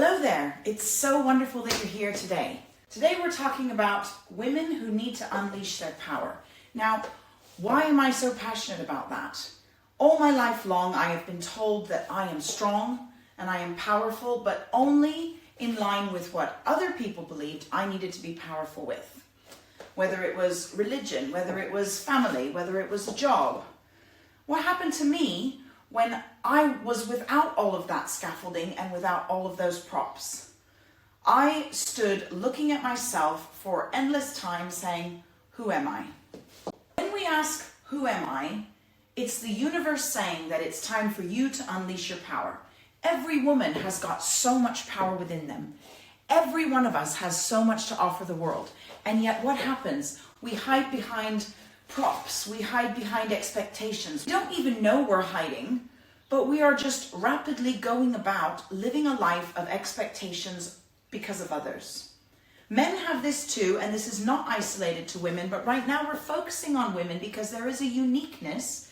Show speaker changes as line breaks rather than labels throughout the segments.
Hello there. It's so wonderful that you're here today. Today we're talking about women who need to unleash their power. Now, why am I so passionate about that? All my life long, I have been told that I am strong and I am powerful, but only in line with what other people believed I needed to be powerful with. Whether it was religion, whether it was family, whether it was a job. What happened to me when I was without all of that scaffolding and without all of those props? I stood looking at myself for endless time saying, who am I? When we ask, who am I? It's the universe saying that it's time for you to unleash your power. Every woman has got so much power within them. Every one of us has so much to offer the world. And yet what happens? We hide behind props. We hide behind expectations. We don't even know we're hiding, but we are just rapidly going about living a life of expectations because of others. Men have this too, and this is not isolated to women, but right now we're focusing on women because there is a uniqueness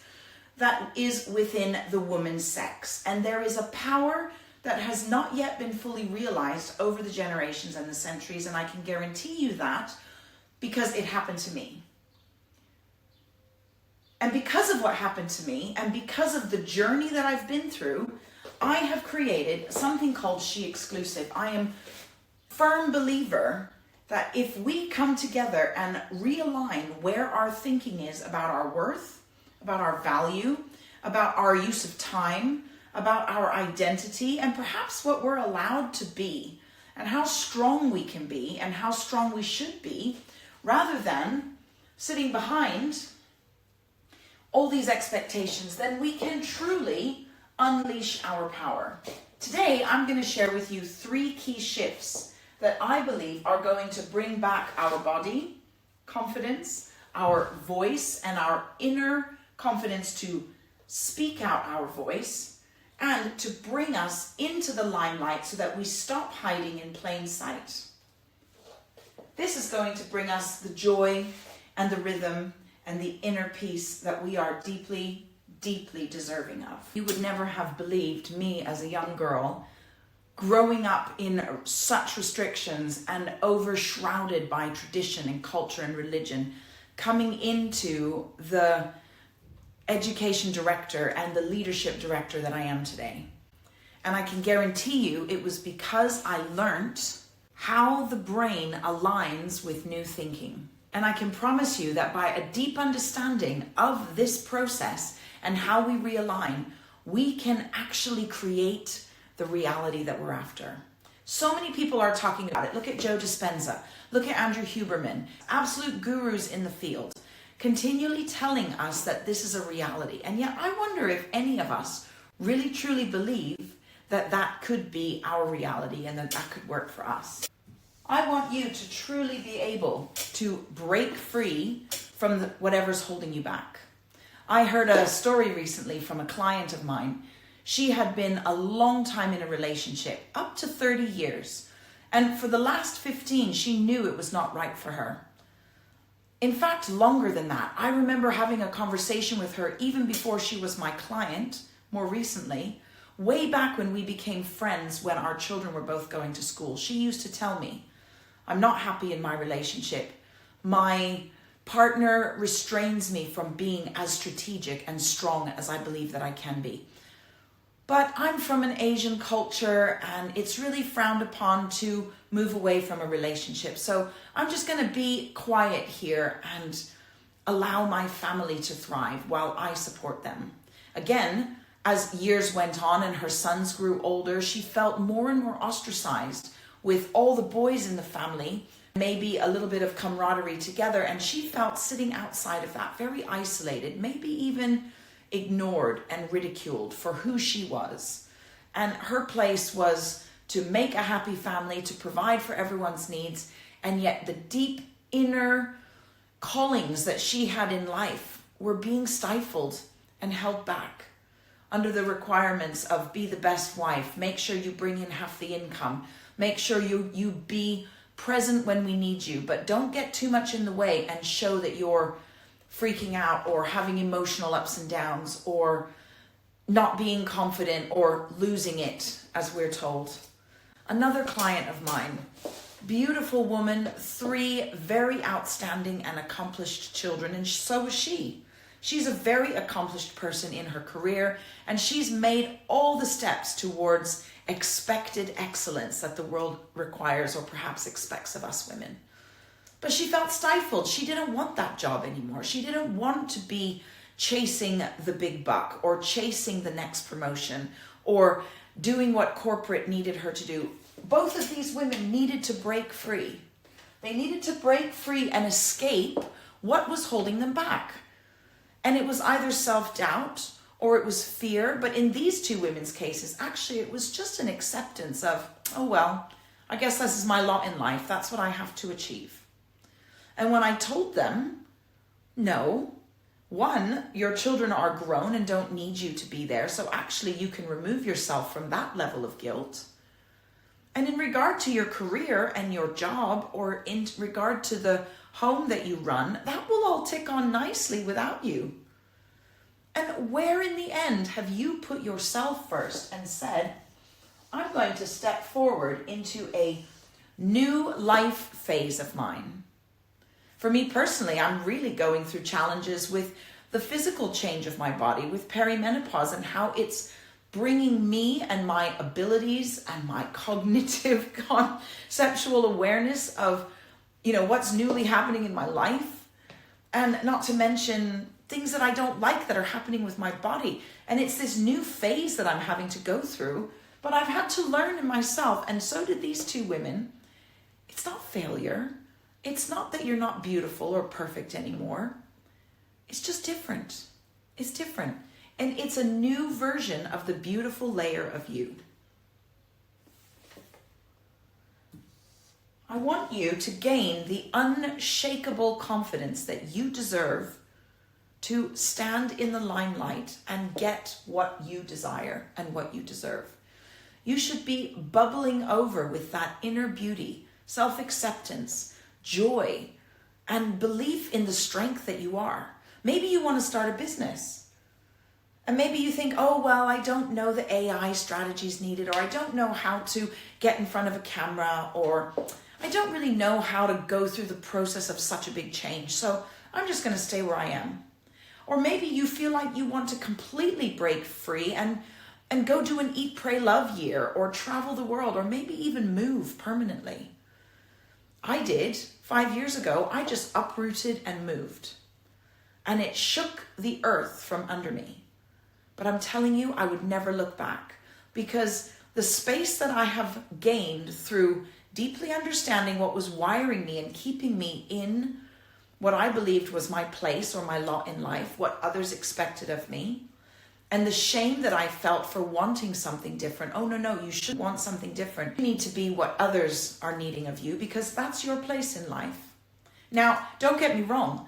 that is within the woman's sex. And there is a power that has not yet been fully realized over the generations and the centuries, and I can guarantee you that because it happened to me. And because of what happened to me, and because of the journey that I've been through, I have created something called She Exclusive. I am firm believer that if we come together and realign where our thinking is about our worth, about our value, about our use of time, about our identity, and perhaps what we're allowed to be, and how strong we can be, and how strong we should be, rather than sitting behind all these expectations, then we can truly unleash our power. Today, I'm going to share with you 3 key shifts that I believe are going to bring back our body, confidence, our voice, and our inner confidence to speak out our voice, and to bring us into the limelight so that we stop hiding in plain sight. This is going to bring us the joy and the rhythm and the inner peace that we are deeply, deeply deserving of. You would never have believed me as a young girl growing up in such restrictions and overshrouded by tradition and culture and religion, coming into the education director and the leadership director that I am today. And I can guarantee you it was because I learned how the brain aligns with new thinking. And I can promise you that by a deep understanding of this process and how we realign, we can actually create the reality that we're after. So many people are talking about it. Look at Joe Dispenza. Look at Andrew Huberman. Absolute gurus in the field, continually telling us that this is a reality. And yet I wonder if any of us really truly believe that that could be our reality and that that could work for us. I want you to truly be able to break free from whatever's holding you back. I heard a story recently from a client of mine. She had been a long time in a relationship, up to 30 years. And for the last 15, she knew it was not right for her. In fact, longer than that. I remember having a conversation with her even before she was my client, more recently, way back when we became friends when our children were both going to school. She used to tell me, I'm not happy in my relationship. My partner restrains me from being as strategic and strong as I believe that I can be. But I'm from an Asian culture and it's really frowned upon to move away from a relationship. So I'm just going to be quiet here and allow my family to thrive while I support them. Again, as years went on and her sons grew older, she felt more and more ostracized with all the boys in the family, maybe a little bit of camaraderie together. And she felt sitting outside of that, very isolated, maybe even ignored and ridiculed for who she was. And her place was to make a happy family, to provide for everyone's needs. And yet the deep inner callings that she had in life were being stifled and held back under the requirements of be the best wife, make sure you bring in half the income, make sure you be present when we need you, but don't get too much in the way and show that you're freaking out or having emotional ups and downs or not being confident or losing it, as we're told. Another client of mine, beautiful woman, 3 very outstanding and accomplished children, and so is she. She's a very accomplished person in her career, and she's made all the steps towards expected excellence that the world requires or perhaps expects of us women. But she felt stifled. She didn't want that job anymore. She didn't want to be chasing the big buck or chasing the next promotion or doing what corporate needed her to do. Both of these women needed to break free. They needed to break free and escape what was holding them back. And it was either self-doubt or it was fear. But in these 2 women's cases, actually, it was just an acceptance of, oh, well, I guess this is my lot in life. That's what I have to achieve. And when I told them, no, 1, your children are grown and don't need you to be there. So actually you can remove yourself from that level of guilt. And in regard to your career and your job, or in regard to the home that you run, that will all tick on nicely without you. And where in the end have you put yourself first and said, I'm going to step forward into a new life phase of mine? For me personally, I'm really going through challenges with the physical change of my body, with perimenopause, and how it's bringing me and my abilities and my cognitive conceptual awareness of, what's newly happening in my life. And not to mention things that I don't like that are happening with my body. And it's this new phase that I'm having to go through. But I've had to learn in myself, and so did these 2 women. It's not failure. It's not that you're not beautiful or perfect anymore. It's just different. It's different. And it's a new version of the beautiful layer of you. I want you to gain the unshakable confidence that you deserve to stand in the limelight and get what you desire and what you deserve. You should be bubbling over with that inner beauty, self-acceptance, joy, and belief in the strength that you are. Maybe you want to start a business. And maybe you think, oh, well, I don't know the AI strategies needed, or I don't know how to get in front of a camera, or I don't really know how to go through the process of such a big change, so I'm just going to stay where I am. Or maybe you feel like you want to completely break free and go do an eat, pray, love year, or travel the world, or maybe even move permanently. I did 5 years ago. I just uprooted and moved, and it shook the earth from under me. But I'm telling you, I would never look back, because the space that I have gained through deeply understanding what was wiring me and keeping me in what I believed was my place or my lot in life, what others expected of me, and the shame that I felt for wanting something different. Oh, no, you should want something different. You need to be what others are needing of you, because that's your place in life. Now, don't get me wrong.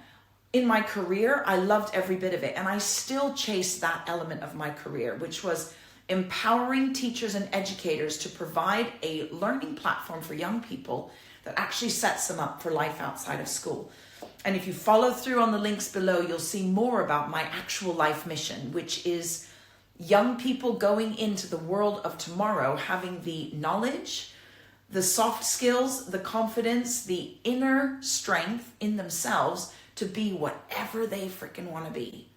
In my career, I loved every bit of it, and I still chase that element of my career, which was empowering teachers and educators to provide a learning platform for young people that actually sets them up for life outside of school. And if you follow through on the links below, you'll see more about my actual life mission, which is young people going into the world of tomorrow, having the knowledge, the soft skills, the confidence, the inner strength in themselves to be whatever they freaking want to be.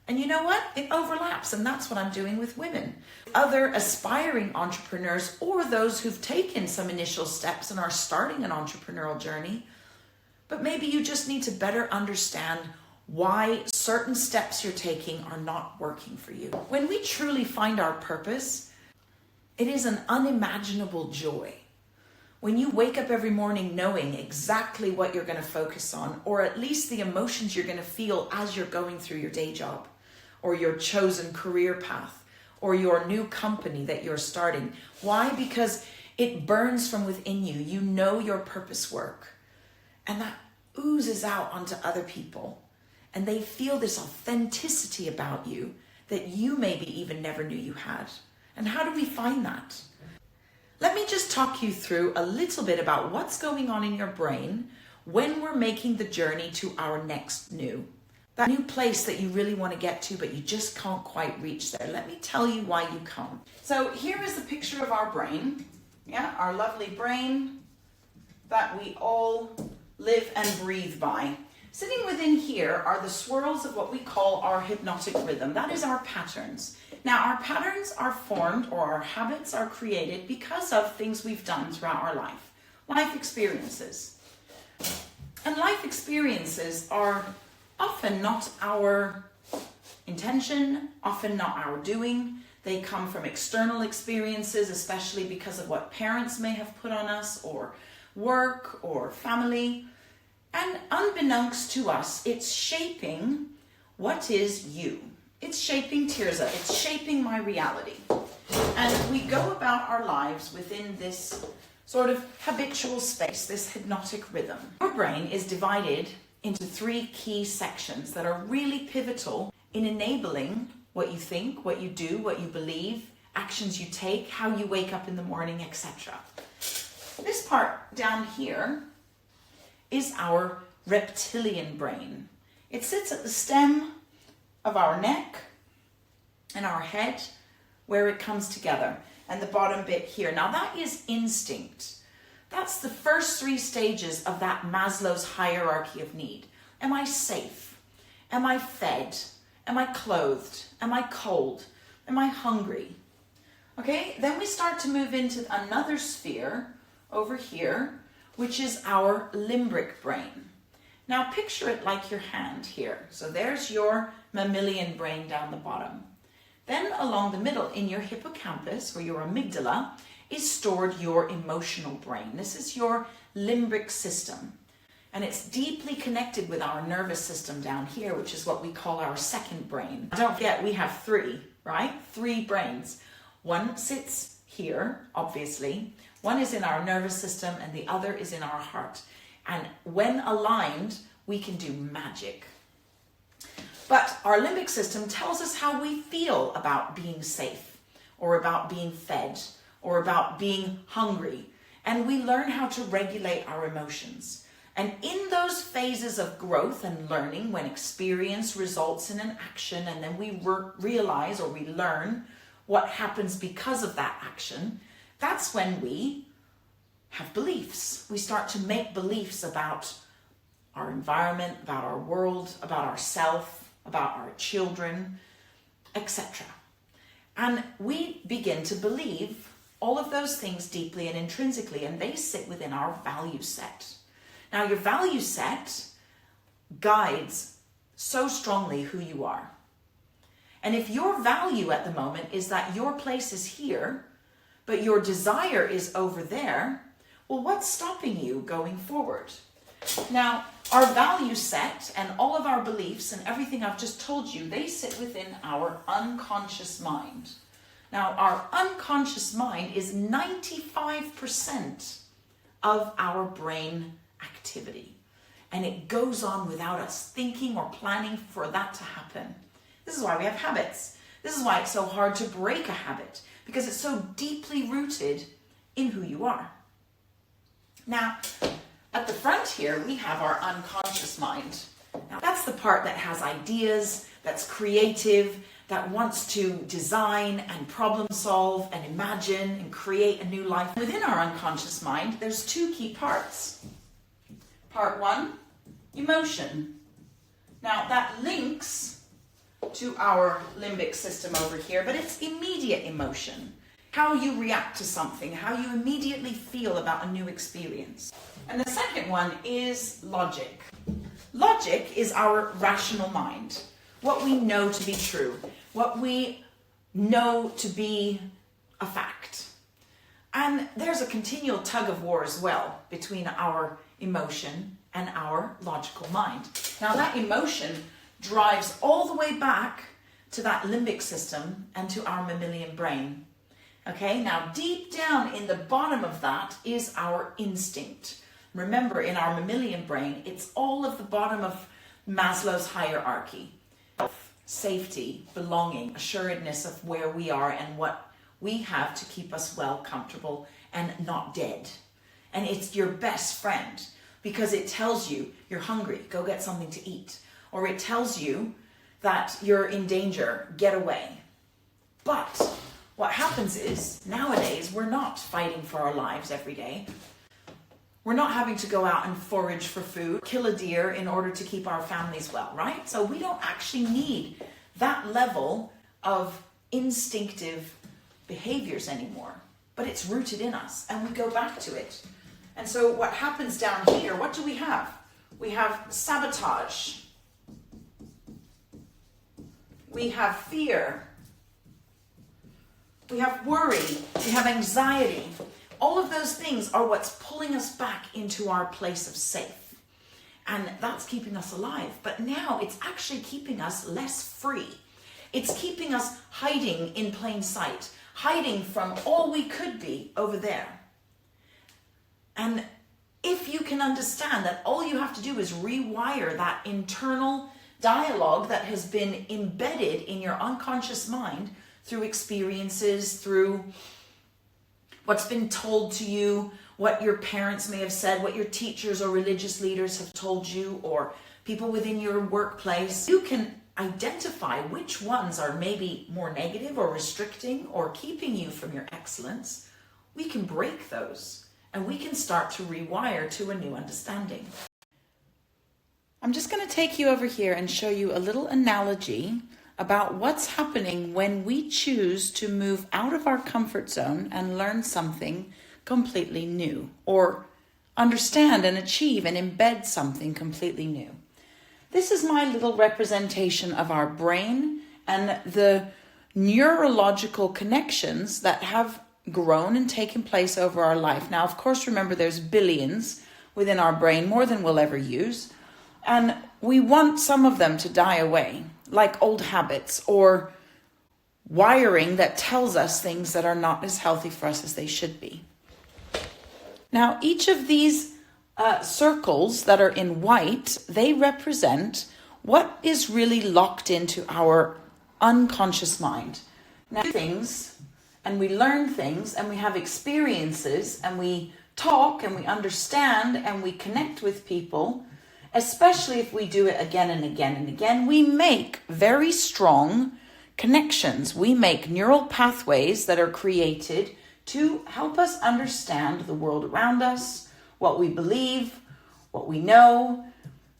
And you know what? It overlaps, and that's what I'm doing with women. Other aspiring entrepreneurs, or those who've taken some initial steps and are starting an entrepreneurial journey, but maybe you just need to better understand why certain steps you're taking are not working for you. When we truly find our purpose, it is an unimaginable joy. When you wake up every morning knowing exactly what you're going to focus on, or at least the emotions you're going to feel as you're going through your day job, or your chosen career path, or your new company that you're starting. Why? Because it burns from within you. You know your purpose work. And that oozes out onto other people. And they feel this authenticity about you that you maybe even never knew you had. And how do we find that? Let me just talk you through a little bit about what's going on in your brain when we're making the journey to our next new. That new place that you really want to get to, but you just can't quite reach there. Let me tell you why you can't. So here is the picture of our brain. Yeah, our lovely brain that we all live and breathe by. Sitting within here are the swirls of what we call our hypnotic rhythm. That is our patterns. Now, our patterns are formed, or our habits are created because of things we've done throughout our life. Life experiences. And life experiences are often not our intention, often not our doing. They come from external experiences, especially because of what parents may have put on us, or work, or family. And unbeknownst to us, it's shaping what is you. It's shaping Tirzah. It's shaping my reality. And we go about our lives within this sort of habitual space, this hypnotic rhythm. Your brain is divided into 3 key sections that are really pivotal in enabling what you think, what you do, what you believe, actions you take, how you wake up in the morning, etc. This part down here is our reptilian brain. It sits at the stem of our neck and our head where it comes together, and the bottom bit here. Now that is instinct. That's the first 3 stages of that Maslow's hierarchy of need. Am I safe? Am I fed? Am I clothed? Am I cold? Am I hungry? Okay, then we start to move into another sphere over here, which is our limbic brain. Now picture it like your hand here. So there's your mammalian brain down the bottom. Then along the middle in your hippocampus, or your amygdala, is stored your emotional brain. This is your limbic system. And it's deeply connected with our nervous system down here, which is what we call our second brain. Don't forget, we have 3, right? 3 brains. One sits here, obviously. One is in our nervous system and the other is in our heart. And when aligned, we can do magic. But our limbic system tells us how we feel about being safe, or about being fed, or about being hungry. And we learn how to regulate our emotions. And in those phases of growth and learning, when experience results in an action, and then we realize, or we learn what happens because of that action, that's when we have beliefs. We start to make beliefs about our environment, about our world, about ourselves, about our children, etc. And we begin to believe all of those things deeply and intrinsically, and they sit within our value set. Now, your value set guides so strongly who you are. And if your value at the moment is that your place is here, but your desire is over there, well, what's stopping you going forward? Now, our value set and all of our beliefs and everything I've just told you, they sit within our unconscious mind. Now, our unconscious mind is 95% of our brain activity. And it goes on without us thinking or planning for that to happen. This is why we have habits. This is why it's so hard to break a habit, because it's so deeply rooted in who you are. Now, at the front here, we have our unconscious mind. Now, that's the part that has ideas, that's creative, that wants to design and problem solve and imagine and create a new life. Within our unconscious mind, there's 2 key parts. Part 1, emotion. Now, that links to our limbic system over here, but it's immediate emotion. How you react to something, how you immediately feel about a new experience. And the second one is logic. Logic is our rational mind, what we know to be true, what we know to be a fact. And there's a continual tug of war as well between our emotion and our logical mind. Now, that emotion drives all the way back to that limbic system and to our mammalian brain. Okay, now deep down in the bottom of that is our instinct. Remember, in our mammalian brain, it's all of the bottom of Maslow's hierarchy. Safety, belonging, assuredness of where we are and what we have to keep us well, comfortable, and not dead. And it's your best friend because it tells you you're hungry, go get something to eat. Or it tells you that you're in danger, get away. But what happens is nowadays we're not fighting for our lives every day. We're not having to go out and forage for food, kill a deer in order to keep our families well, right? So we don't actually need that level of instinctive behaviors anymore, but it's rooted in us and we go back to it. And so what happens down here, what do we have? We have sabotage. We have fear. We have worry. We have anxiety. All of those things are what's pulling us back into our place of safe. And that's keeping us alive. But now it's actually keeping us less free. It's keeping us hiding in plain sight, hiding from all we could be over there. And if you can understand that all you have to do is rewire that internal dialogue that has been embedded in your unconscious mind through experiences, through what's been told to you, what your parents may have said, what your teachers or religious leaders have told you, or people within your workplace, you can identify which ones are maybe more negative or restricting or keeping you from your excellence. We can break those and we can start to rewire to a new understanding. I'm just going to take you over here and show you a little analogy about what's happening when we choose to move out of our comfort zone and learn something completely new, or understand and achieve and embed something completely new. This is my little representation of our brain and the neurological connections that have grown and taken place over our life. Now, of course, remember there's billions within our brain, more than we'll ever use. And we want some of them to die away, like old habits or wiring that tells us things that are not as healthy for us as they should be. Now, each of these circles that are in white, they represent what is really locked into our unconscious mind. Now, things, and we learn things, and we have experiences, and we talk, and we understand, and we connect with people. Especially if we do it again and again and again, we make very strong connections. We make neural pathways that are created to help us understand the world around us, what we believe, what we know,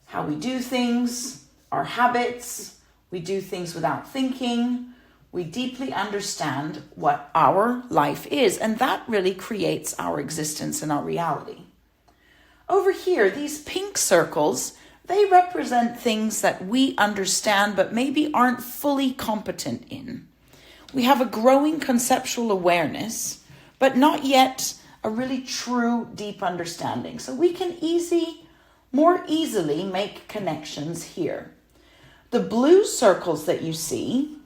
how we do things, our habits. We do things without thinking. We deeply understand what our life is, and that really creates our existence and our reality. Over here, these pink circles, they represent things that we understand but maybe aren't fully competent in. We have a growing conceptual awareness, but not yet a really true deep understanding. So we can more easily make connections here. The blue circles that you see,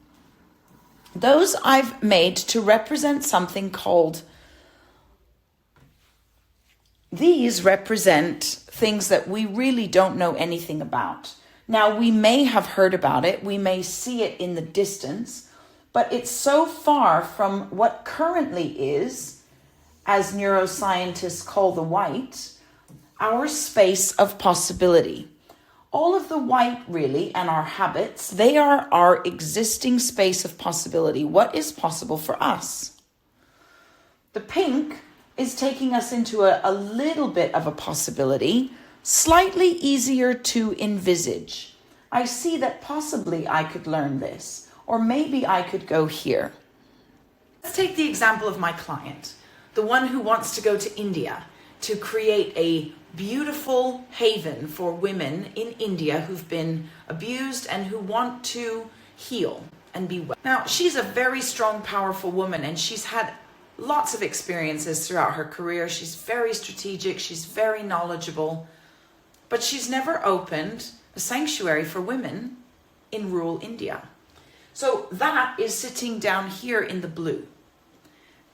those I've made to represent something called These represent things that we really don't know anything about. Now, we may have heard about it, we may see it in the distance, but it's so far from what currently is, as neuroscientists call the white, our space of possibility. All of the white, really, and our habits, they are our existing space of possibility. What is possible for us? The pink is taking us into a little bit of a possibility, slightly easier to envisage. I see that possibly I could learn this, or maybe I could go here. Let's take the example of my client, the one who wants to go to India to create a beautiful haven for women in India who've been abused and who want to heal and be well. Now, she's a very strong, powerful woman, and she's had lots of experiences throughout her career. She's very strategic, she's very knowledgeable, but she's never opened a sanctuary for women in rural India. So that is sitting down here in the blue.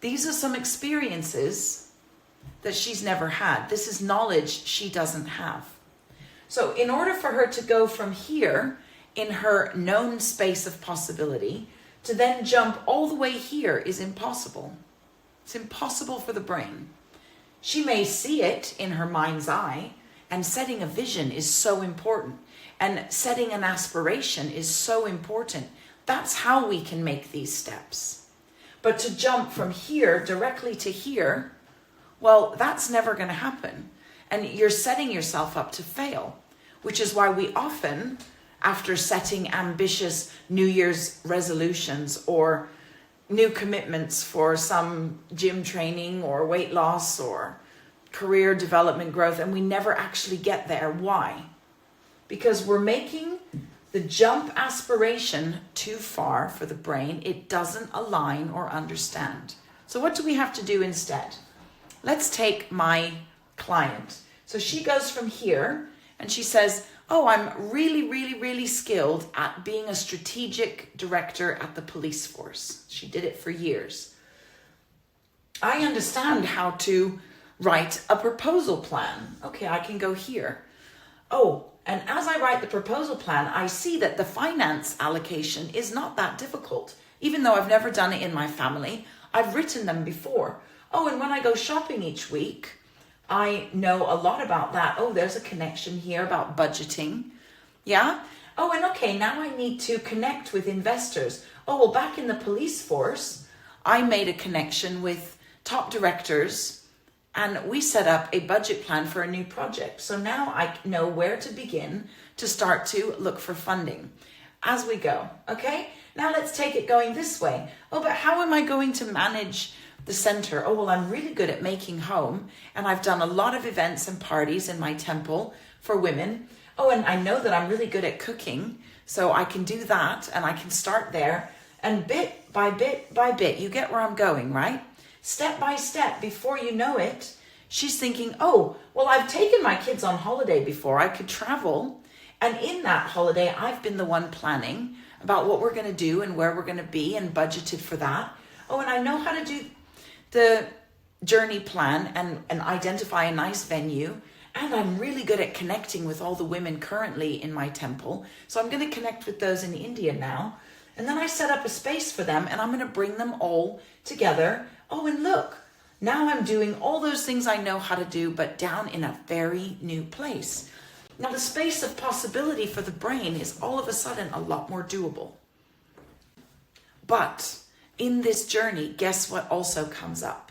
These are some experiences that she's never had. This is knowledge she doesn't have. So in order for her to go from here in her known space of possibility to then jump all the way here is impossible. It's impossible for the brain. She may see it in her mind's eye, and setting a vision is so important, and setting an aspiration is so important. That's how we can make these steps. But to jump from here directly to here, well, that's never going to happen. And you're setting yourself up to fail, which is why we often, after setting ambitious New Year's resolutions or new commitments for some gym training or weight loss or career development growth, and we never actually get there. Why? Because we're making the jump aspiration too far for the brain. It doesn't align or understand. So what do we have to do instead? Let's take my client. So she goes from here and she says, oh, I'm really skilled at being a strategic director at the police force. She did it for years. I understand how to write a proposal plan. Okay, I can go here. Oh, and as I write the proposal plan, I see that the finance allocation is not that difficult. Even though I've never done it in my family, I've written them before. Oh, and when I go shopping each week, I know a lot about that. Oh, there's a connection here about budgeting. Yeah? Oh, and okay, now I need to connect with investors. Oh, well, back in the police force, I made a connection with top directors and we set up a budget plan for a new project. So now I know where to begin to start to look for funding as we go. Okay? Now let's take it going this way. Oh, but how am I going to manage the center? Oh, well, I'm really good at making home and I've done a lot of events and parties in my temple for women. Oh, and I know that I'm really good at cooking, so I can do that and I can start there. And bit by bit, you get where I'm going, right? Step by step, before you know it, she's thinking, oh, well, I've taken my kids on holiday before. I could travel. And in that holiday, I've been the one planning about what we're going to do and where we're going to be and budgeted for that. Oh, and I know how to do the journey plan and identify a nice venue. And I'm really good at connecting with all the women currently in my temple. So I'm going to connect with those in India now. And then I set up a space for them and I'm going to bring them all together. Oh, and look, now I'm doing all those things I know how to do, but down in a very new place. Now the space of possibility for the brain is all of a sudden a lot more doable. But in this journey, guess what also comes up?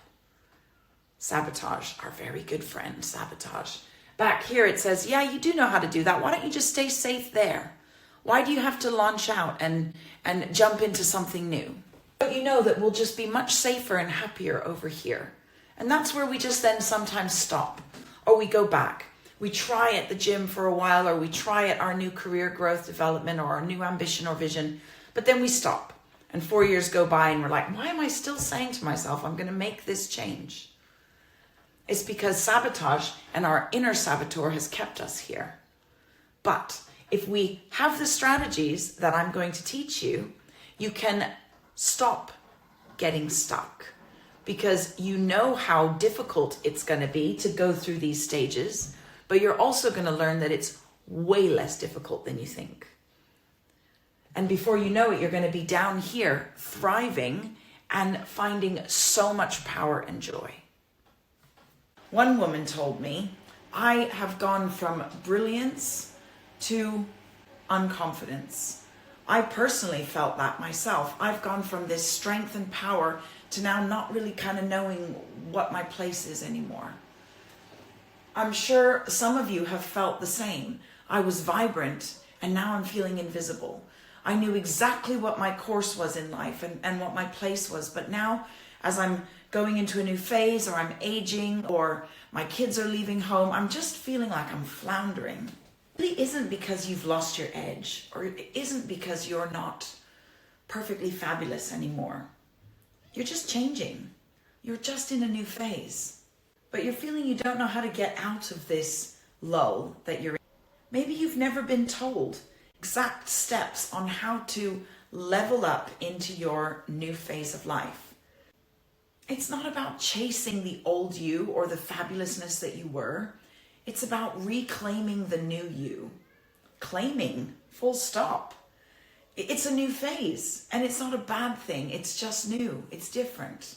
Sabotage, our very good friend, sabotage. Back here it says, yeah, you do know how to do that. Why don't you just stay safe there? Why do you have to launch out and jump into something new? But you know that we'll just be much safer and happier over here. And that's where we just then sometimes stop, or we go back. We try at the gym for a while, or we try at our new career growth development or our new ambition or vision, but then we stop. And 4 years go by and we're like, why am I still saying to myself, I'm going to make this change? It's because sabotage and our inner saboteur has kept us here. But if we have the strategies that I'm going to teach you, you can stop getting stuck because you know how difficult it's going to be to go through these stages, but you're also going to learn that it's way less difficult than you think. And before you know it, you're going to be down here thriving and finding so much power and joy. One woman told me, I have gone from brilliance to unconfidence. I personally felt that myself. I've gone from this strength and power to now not really kind of knowing what my place is anymore. I'm sure some of you have felt the same. I was vibrant and now I'm feeling invisible. I knew exactly what my course was in life and what my place was. But now as I'm going into a new phase, or I'm aging, or my kids are leaving home, I'm just feeling like I'm floundering. It really isn't because you've lost your edge, or it isn't because you're not perfectly fabulous anymore. You're just changing. You're just in a new phase. But you're feeling you don't know how to get out of this lull that you're in. Maybe you've never been told exact steps on how to level up into your new phase of life. It's not about chasing the old you or the fabulousness that you were. It's about reclaiming the new you. Claiming, full stop. It's a new phase, and it's not a bad thing. It's just new. It's different.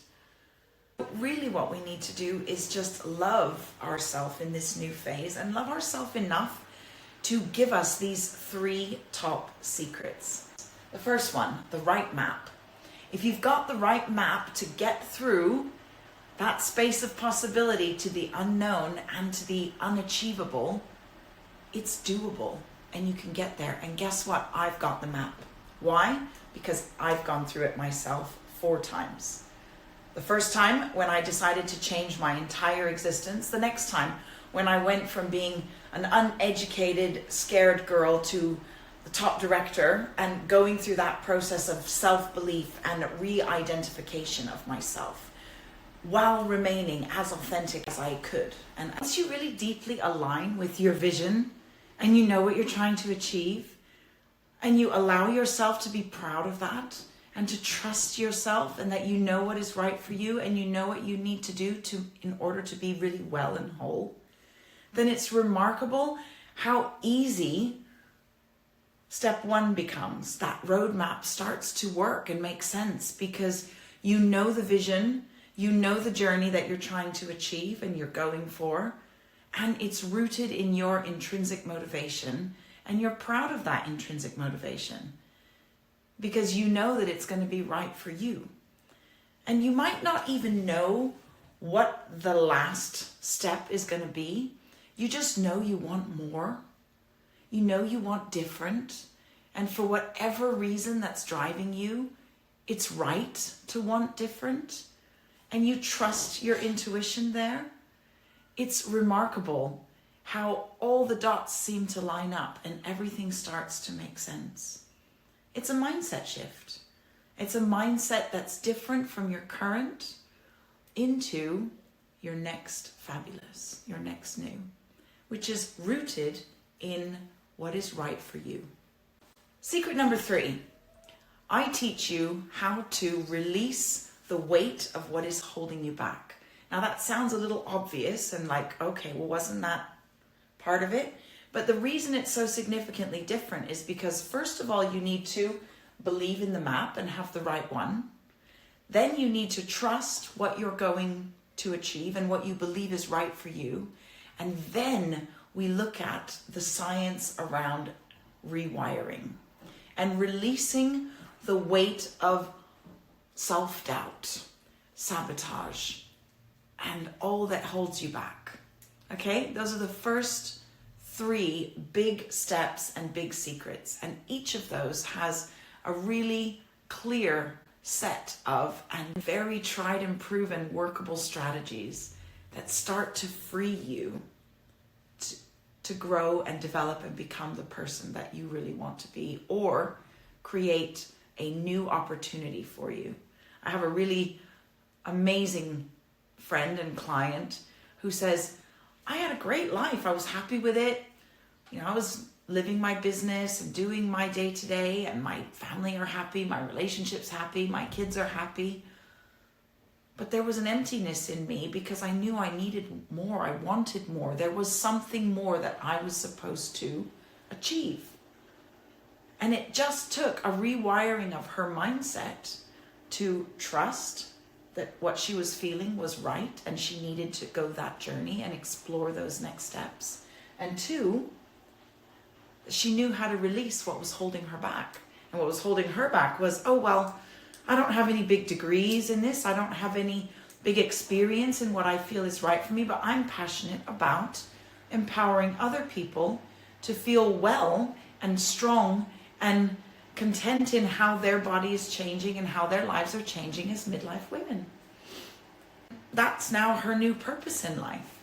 But really what we need to do is just love ourselves in this new phase, and love ourselves enough to give us these 3 top secrets. The first one, the right map. If you've got the right map to get through that space of possibility to the unknown and to the unachievable, it's doable and you can get there. And guess what? I've got the map. Why? Because I've gone through it myself 4 times. The first time when I decided to change my entire existence. The next time when I went from being an uneducated, scared girl to the top director and going through that process of self-belief and re-identification of myself while remaining as authentic as I could. And once you really deeply align with your vision and you know what you're trying to achieve and you allow yourself to be proud of that and to trust yourself and that you know what is right for you and you know what you need to do in order to be really well and whole, then it's remarkable how easy step 1 becomes. That roadmap starts to work and make sense because you know the vision, you know the journey that you're trying to achieve and you're going for, and it's rooted in your intrinsic motivation, and you're proud of that intrinsic motivation because you know that it's going to be right for you. And you might not even know what the last step is going to be. You just know you want more. You know you want different. And for whatever reason that's driving you, it's right to want different. And you trust your intuition there. It's remarkable how all the dots seem to line up and everything starts to make sense. It's a mindset shift. It's a mindset that's different from your current into your next fabulous, your next new, which is rooted in what is right for you. Secret number 3, I teach you how to release the weight of what is holding you back. Now that sounds a little obvious and like, okay, well, wasn't that part of it? But the reason it's so significantly different is because first of all, you need to believe in the map and have the right one. Then you need to trust what you're going to achieve and what you believe is right for you. And then we look at the science around rewiring and releasing the weight of self-doubt, sabotage, and all that holds you back. Okay, those are the first 3 big steps and big secrets. And each of those has a really clear set of and very tried and proven workable strategies that start to free you to grow and develop and become the person that you really want to be, or create a new opportunity for you. I have a really amazing friend and client who says, I had a great life. I was happy with it. You know, I was living my business and doing my day-to-day, and my family are happy, my relationship's happy, my kids are happy. But there was an emptiness in me because I knew I needed more. I wanted more. There was something more that I was supposed to achieve. And it just took a rewiring of her mindset to trust that what she was feeling was right and she needed to go that journey and explore those next steps. And 2, she knew how to release what was holding her back. And what was holding her back was, oh, well, I don't have any big degrees in this. I don't have any big experience in what I feel is right for me, but I'm passionate about empowering other people to feel well and strong and content in how their body is changing and how their lives are changing as midlife women. That's now her new purpose in life.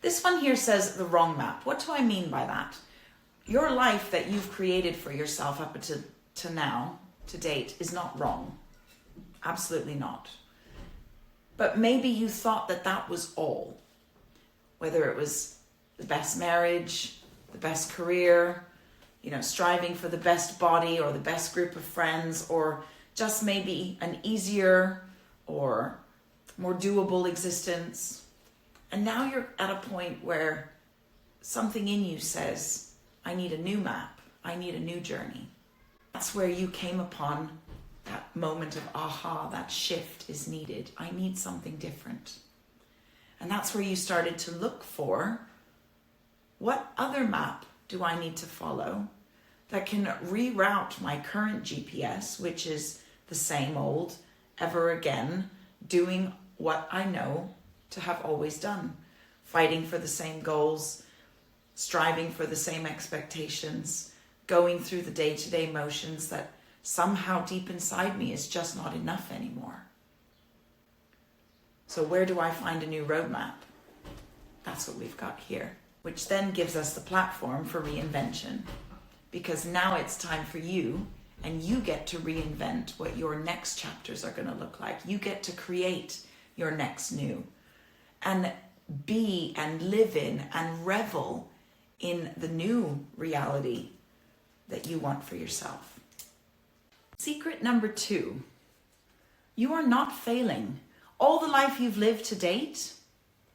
This one here says the wrong map. What do I mean by that? Your life that you've created for yourself up to now, to date, is not wrong. Absolutely not. But maybe you thought that that was all. Whether it was the best marriage, the best career, you know, striving for the best body or the best group of friends, or just maybe an easier or more doable existence. And now you're at a point where something in you says, I need a new map. I need a new journey. That's where you came upon that moment of aha, that shift is needed. I need something different. And that's where you started to look for, what other map do I need to follow that can reroute my current GPS, which is the same old ever again, doing what I know to have always done, fighting for the same goals, striving for the same expectations, going through the day-to-day motions that somehow deep inside me is just not enough anymore. So where do I find a new roadmap? That's what we've got here, which then gives us the platform for reinvention, because now it's time for you, and you get to reinvent what your next chapters are going to look like. You get to create your next new and be and live in and revel in the new reality that you want for yourself. Secret number 2, you are not failing. All the life you've lived to date,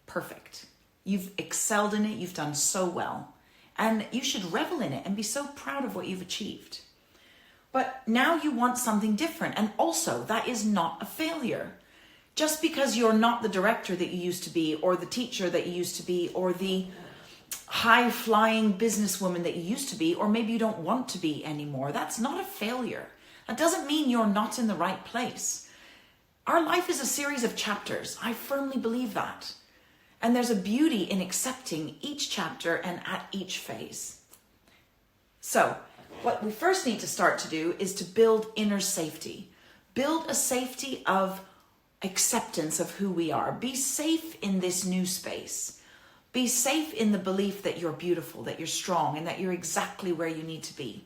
perfect. You've excelled in it, you've done so well. And you should revel in it and be so proud of what you've achieved. But now you want something different. And also, that is not a failure. Just because you're not the director that you used to be, or the teacher that you used to be, or the high-flying businesswoman that you used to be, or maybe you don't want to be anymore, that's not a failure. That doesn't mean you're not in the right place. Our life is a series of chapters. I firmly believe that. And there's a beauty in accepting each chapter and at each phase. So, what we first need to start to do is to build inner safety. Build a safety of acceptance of who we are. Be safe in this new space. Be safe in the belief that you're beautiful, that you're strong, and that you're exactly where you need to be.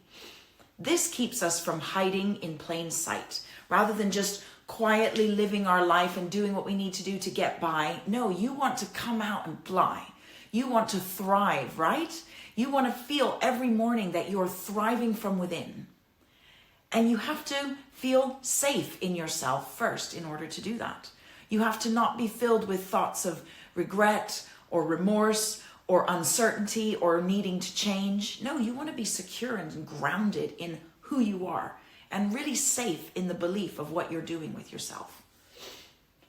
This keeps us from hiding in plain sight, rather than just quietly living our life and doing what we need to do to get by. No, you want to come out and fly. You want to thrive, right? You want to feel every morning that you're thriving from within. And you have to feel safe in yourself first in order to do that. You have to not be filled with thoughts of regret or remorse or uncertainty or needing to change. No, you want to be secure and grounded in who you are and really safe in the belief of what you're doing with yourself.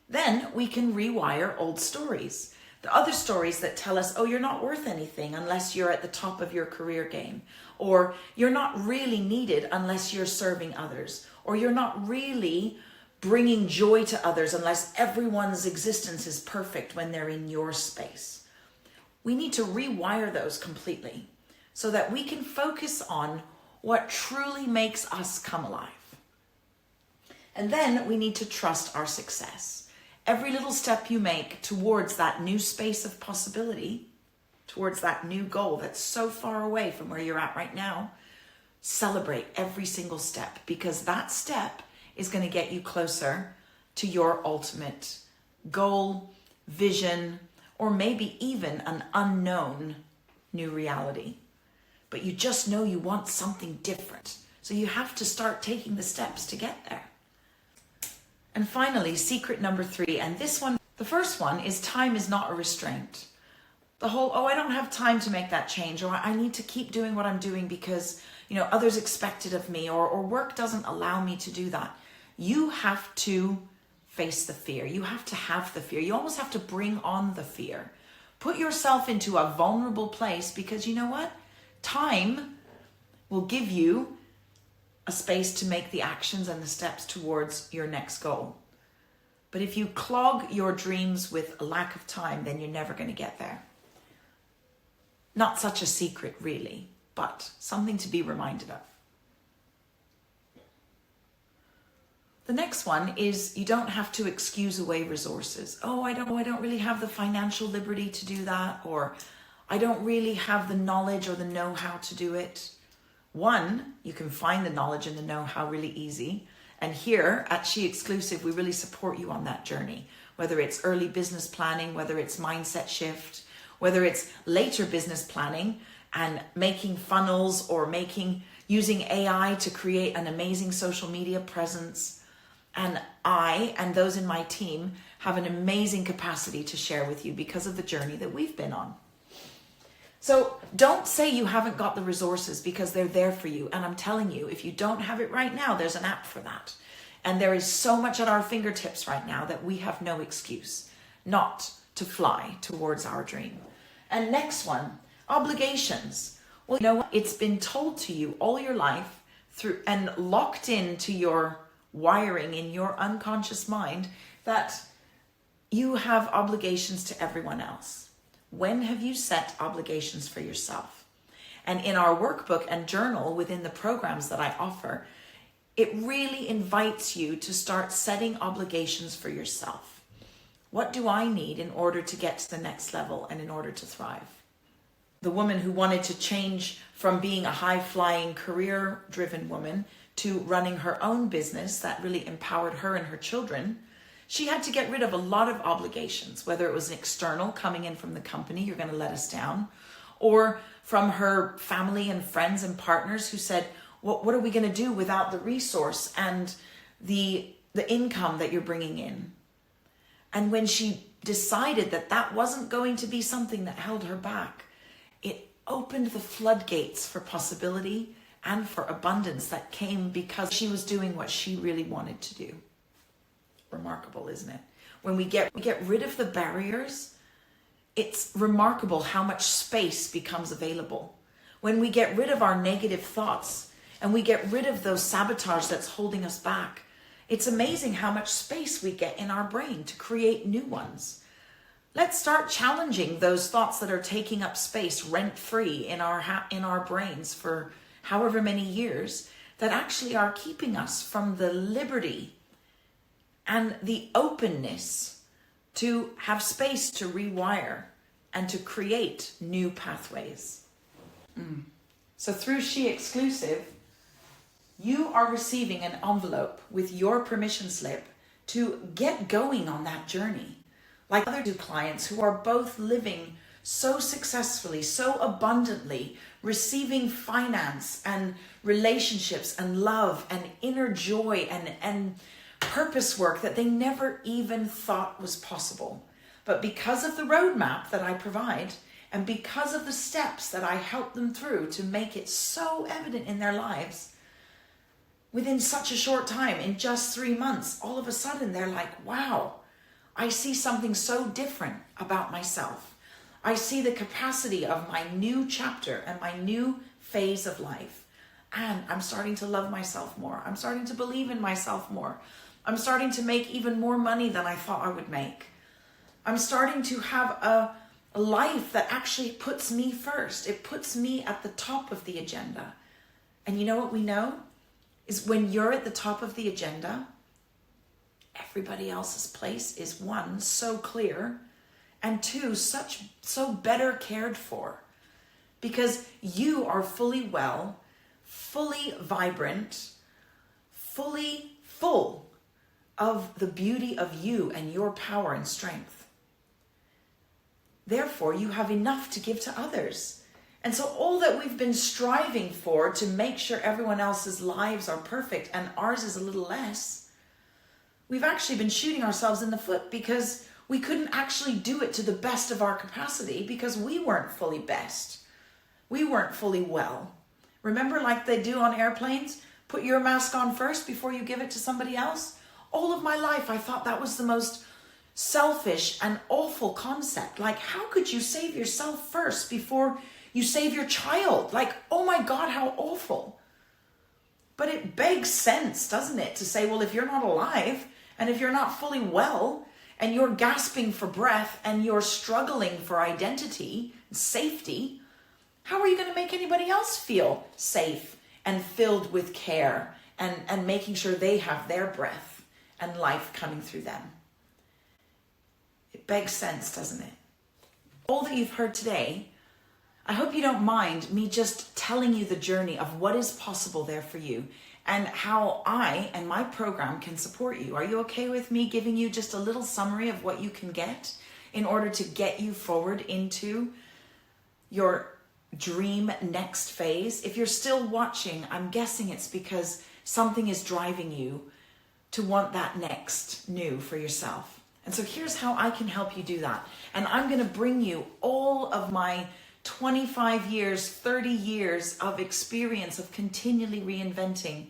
Then we can rewire old stories. The other stories that tell us, oh, you're not worth anything unless you're at the top of your career game, or you're not really needed unless you're serving others, or you're not really bringing joy to others unless everyone's existence is perfect when they're in your space. We need to rewire those completely so that we can focus on what truly makes us come alive. And then we need to trust our success. Every little step you make towards that new space of possibility, towards that new goal that's so far away from where you're at right now, celebrate every single step, because that step is going to get you closer to your ultimate goal, vision, or maybe even an unknown new reality. But you just know you want something different. So you have to start taking the steps to get there. And finally, secret number 3, and this one, the first one is time is not a restraint. The whole, oh, I don't have time to make that change, or I need to keep doing what I'm doing because, others expect it of me, or work doesn't allow me to do that. You have to face the fear. You have to have the fear. You almost have to bring on the fear. Put yourself into a vulnerable place, because you know what? Time will give you a space to make the actions and the steps towards your next goal. But if you clog your dreams with a lack of time, then you're never going to get there. Not such a secret, really, but something to be reminded of. The next one is you don't have to excuse away resources. Oh, I don't really have the financial liberty to do that, or I don't really have the knowledge or the know-how to do it. One, you can find the knowledge and the know-how really easy. And here at She Exclusive, we really support you on that journey. Whether it's early business planning, whether it's mindset shift, whether it's later business planning and making funnels, or using AI to create an amazing social media presence. And I and those in my team have an amazing capacity to share with you because of the journey that we've been on. So don't say you haven't got the resources, because they're there for you. And I'm telling you, if you don't have it right now, there's an app for that. And there is so much at our fingertips right now that we have no excuse not to fly towards our dream. And next one, obligations. Well, what? It's been told to you all your life through and locked into your wiring in your unconscious mind that you have obligations to everyone else. When have you set obligations for yourself? And in our workbook and journal within the programs that I offer, it really invites you to start setting obligations for yourself. What do I need in order to get to the next level and in order to thrive? The woman who wanted to change from being a high-flying, career-driven woman to running her own business that really empowered her and her children, she had to get rid of a lot of obligations, whether it was an external coming in from the company, you're going to let us down, or from her family and friends and partners who said, what are we going to do without the resource and the income that you're bringing in? And when she decided that that wasn't going to be something that held her back, it opened the floodgates for possibility and for abundance that came because she was doing what she really wanted to do. Remarkable, isn't it? When we get rid of the barriers, it's remarkable how much space becomes available. When we get rid of our negative thoughts and we get rid of those sabotage that's holding us back, it's amazing how much space we get in our brain to create new ones. Let's start challenging those thoughts that are taking up space rent-free in our brains for however many years that actually are keeping us from the liberty and the openness to have space to rewire and to create new pathways. So through She Exclusive, you are receiving an envelope with your permission slip to get going on that journey. Like other two clients who are both living so successfully, so abundantly, receiving finance and relationships and love and inner joy and purpose work that they never even thought was possible. But because of the roadmap that I provide and because of the steps that I help them through to make it so evident in their lives, within such a short time, in just 3 months, all of a sudden they're like, wow, I see something so different about myself. I see the capacity of my new chapter and my new phase of life. And I'm starting to love myself more. I'm starting to believe in myself more. I'm starting to make even more money than I thought I would make. I'm starting to have a life that actually puts me first. It puts me at the top of the agenda. And you know what we know? Is when you're at the top of the agenda, everybody else's place is one, so clear, and two, so better cared for. Because you are fully well, fully vibrant, fully full of the beauty of you and your power and strength. Therefore, you have enough to give to others. And so all that we've been striving for to make sure everyone else's lives are perfect and ours is a little less, we've actually been shooting ourselves in the foot because we couldn't actually do it to the best of our capacity because we weren't fully best. We weren't fully well. Remember, like they do on airplanes, put your mask on first before you give it to somebody else? All of my life, I thought that was the most selfish and awful concept. Like, how could you save yourself first before you save your child? Like, oh my God, how awful. But it begs sense, doesn't it? To say, well, if you're not alive and if you're not fully well and you're gasping for breath and you're struggling for identity and safety, how are you going to make anybody else feel safe and filled with care and making sure they have their breath and life coming through them? It begs sense, doesn't it? All that you've heard today, I hope you don't mind me just telling you the journey of what is possible there for you and how I and my program can support you. Are you okay with me giving you just a little summary of what you can get in order to get you forward into your dream next phase? If you're still watching, I'm guessing it's because something is driving you to want that next new for yourself. And so here's how I can help you do that. And I'm going to bring you all of my 25 years, 30 years of experience of continually reinventing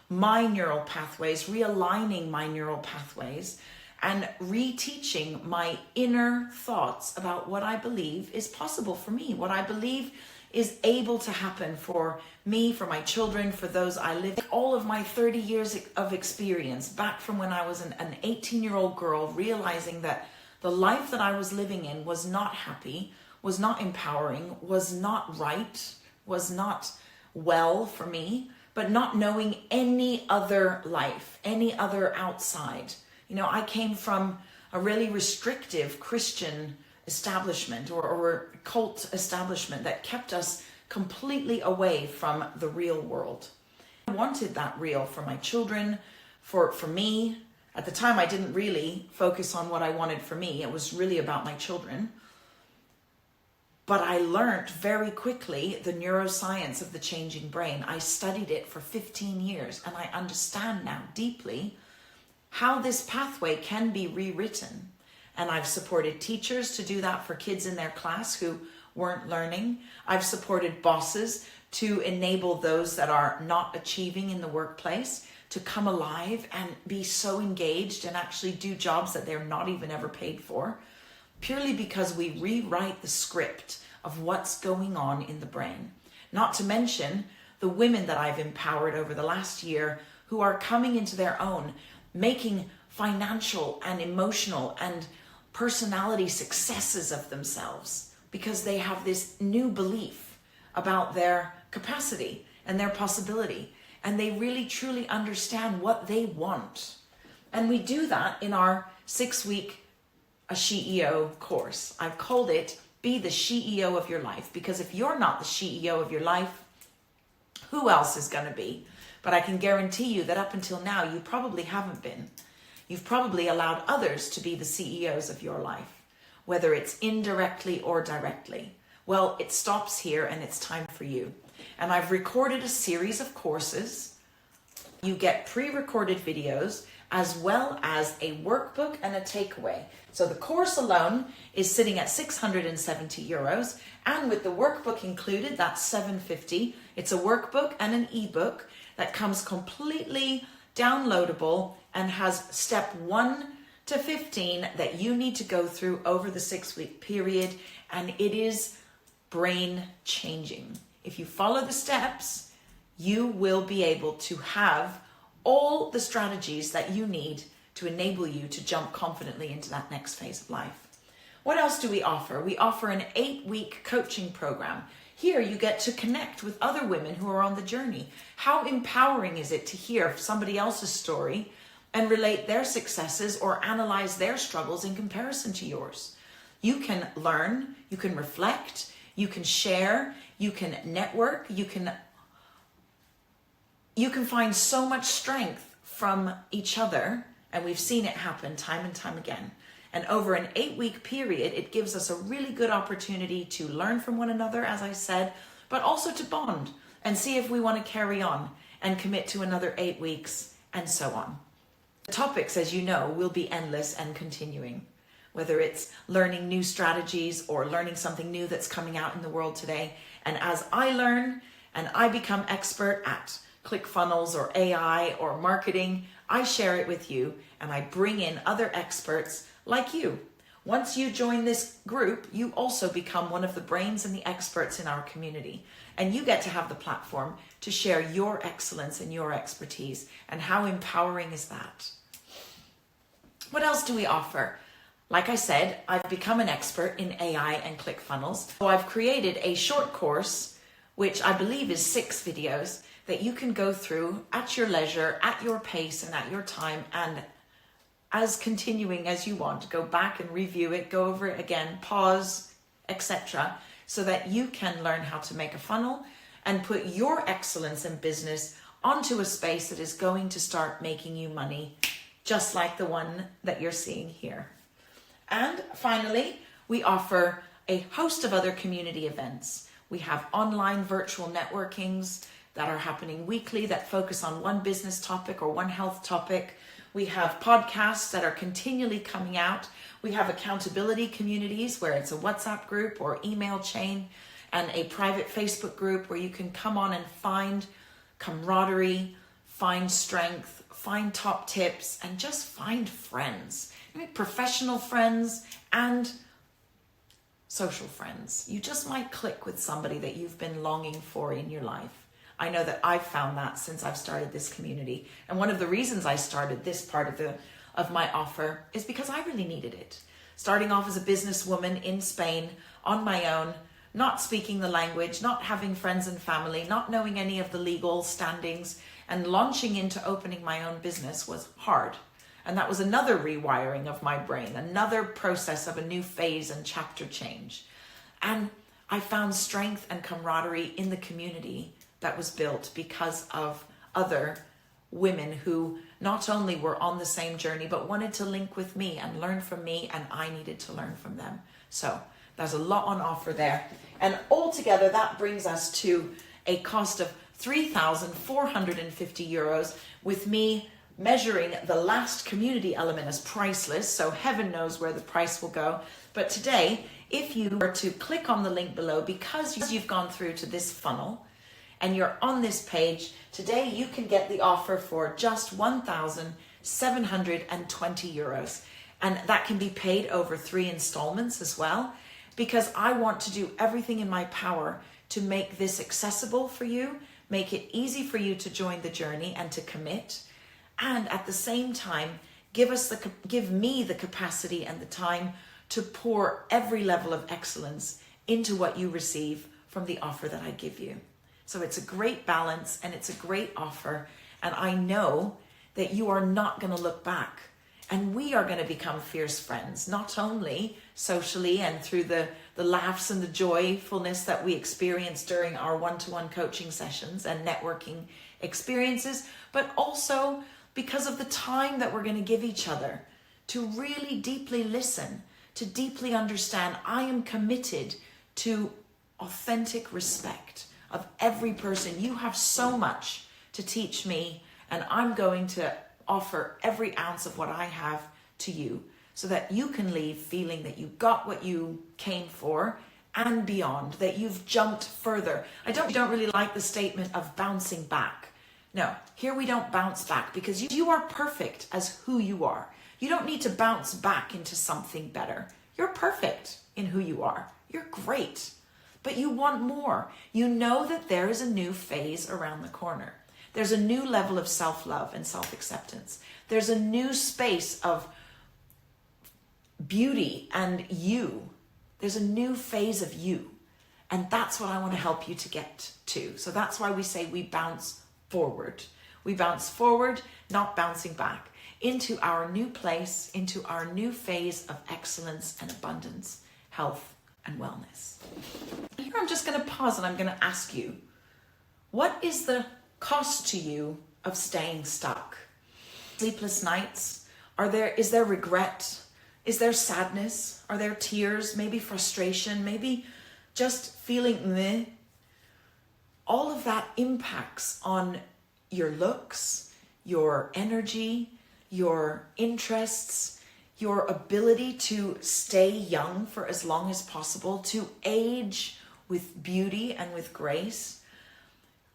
my neural pathways, realigning my neural pathways, and reteaching my inner thoughts about what I believe is possible for me, what I believe is able to happen for me, for my children, for those I live. All of my 30 years of experience, back from when I was an 18-year-old girl, realizing that the life that I was living in was not happy, was not empowering, was not right, was not well for me, but not knowing any other life, any other outside. You know, I came from a really restrictive Christian establishment or cult establishment that kept us completely away from the real world. I wanted that real for my children, for me. At the time, I didn't really focus on what I wanted for me. It was really about my children. But I learned very quickly the neuroscience of the changing brain. I studied it for 15 years, and I understand now deeply how this pathway can be rewritten. And I've supported teachers to do that for kids in their class who weren't learning. I've supported bosses to enable those that are not achieving in the workplace to come alive and be so engaged and actually do jobs that they're not even ever paid for, purely because we rewrite the script of what's going on in the brain. Not to mention the women that I've empowered over the last year who are coming into their own, making financial and emotional and personality successes of themselves because they have this new belief about their capacity and their possibility, and they really truly understand what they want. And we do that in our 6-week CEO course. I've called it Be the CEO of Your Life, because if you're not the CEO of your life, who else is going to be? But I can guarantee you that up until now, you probably haven't been. You've probably allowed others to be the CEOs of your life, whether it's indirectly or directly. Well, it stops here and it's time for you. And I've recorded a series of courses. You get pre-recorded videos as well as a workbook and a takeaway. So the course alone is sitting at 670 euros. And with the workbook included, that's 750. It's a workbook and an ebook that comes completely downloadable and has step 1 to 15 that you need to go through over the 6-week period. And it is brain changing. If you follow the steps, you will be able to have all the strategies that you need to enable you to jump confidently into that next phase of life. What else do we offer? We offer an 8-week coaching program. Here you get to connect with other women who are on the journey. How empowering is it to hear somebody else's story and relate their successes or analyze their struggles in comparison to yours? You can learn, you can reflect, you can share, you can network, you can find so much strength from each other, and we've seen it happen time and time again. And over an 8-week period, it gives us a really good opportunity to learn from one another, as I said, but also to bond and see if we want to carry on and commit to another 8 weeks and so on. The topics, as you know, will be endless and continuing, whether it's learning new strategies or learning something new that's coming out in the world today. And as I learn and I become expert at ClickFunnels or AI or marketing, I share it with you and I bring in other experts like you. Once you join this group, you also become one of the brains and the experts in our community. And you get to have the platform to share your excellence and your expertise. And how empowering is that? What else do we offer? Like I said, I've become an expert in AI and ClickFunnels. So I've created a short course, which I believe is 6 videos that you can go through at your leisure, at your pace and at your time, and as continuing as you want. Go back and review it, go over it again, pause, etc., so that you can learn how to make a funnel and put your excellence in business onto a space that is going to start making you money, just like the one that you're seeing here. And finally, we offer a host of other community events. We have online virtual networkings that are happening weekly that focus on one business topic or one health topic. We have podcasts that are continually coming out. We have accountability communities where it's a WhatsApp group or email chain, and a private Facebook group where you can come on and find camaraderie, find strength, find top tips, and just find friends. professional friends and social friends. You just might click with somebody that you've been longing for in your life. I know that I've found that since I've started this community. And one of the reasons I started this part of my offer is because I really needed it. Starting off as a businesswoman in Spain on my own, not speaking the language, not having friends and family, not knowing any of the legal standings, and launching into opening my own business was hard. And that was another rewiring of my brain, another process of a new phase and chapter change. And I found strength and camaraderie in the community that was built because of other women who not only were on the same journey, but wanted to link with me and learn from me, and I needed to learn from them. So there's a lot on offer there. And altogether, that brings us to a cost of 3,450 euros, with me measuring the last community element as priceless. So heaven knows where the price will go. But today, if you were to click on the link below, because you've gone through to this funnel and you're on this page, today you can get the offer for just 1,720 euros. And that can be paid over 3 installments as well, because I want to do everything in my power to make this accessible for you, make it easy for you to join the journey and to commit, and at the same time, give me the capacity and the time to pour every level of excellence into what you receive from the offer that I give you. So it's a great balance and it's a great offer. And I know that you are not going to look back. And we are going to become fierce friends, not only socially and through the laughs and the joyfulness that we experience during our one-to-one coaching sessions and networking experiences, but also because of the time that we're going to give each other to really deeply listen, to deeply understand. I am committed to authentic respect of every person. You have so much to teach me, and I'm going to offer every ounce of what I have to you so that you can leave feeling that you got what you came for and beyond, that you've jumped further. I don't really like the statement of bouncing back. No, here we don't bounce back, because you are perfect as who you are. You don't need to bounce back into something better. You're perfect in who you are. You're great, but you want more. You know that there is a new phase around the corner. There's a new level of self-love and self-acceptance. There's a new space of beauty and you. There's a new phase of you. And that's what I want to help you to get to. So that's why we say we bounce forward. We bounce forward, not bouncing back, into our new place, into our new phase of excellence and abundance, health and wellness. Here I'm just going to pause and I'm going to ask you, what is the cost to you of staying stuck? Sleepless nights? Is there regret? Is there sadness? Are there tears? Maybe frustration? Maybe just feeling meh? All of that impacts on your looks, your energy, your interests, your ability to stay young for as long as possible, to age with beauty and with grace.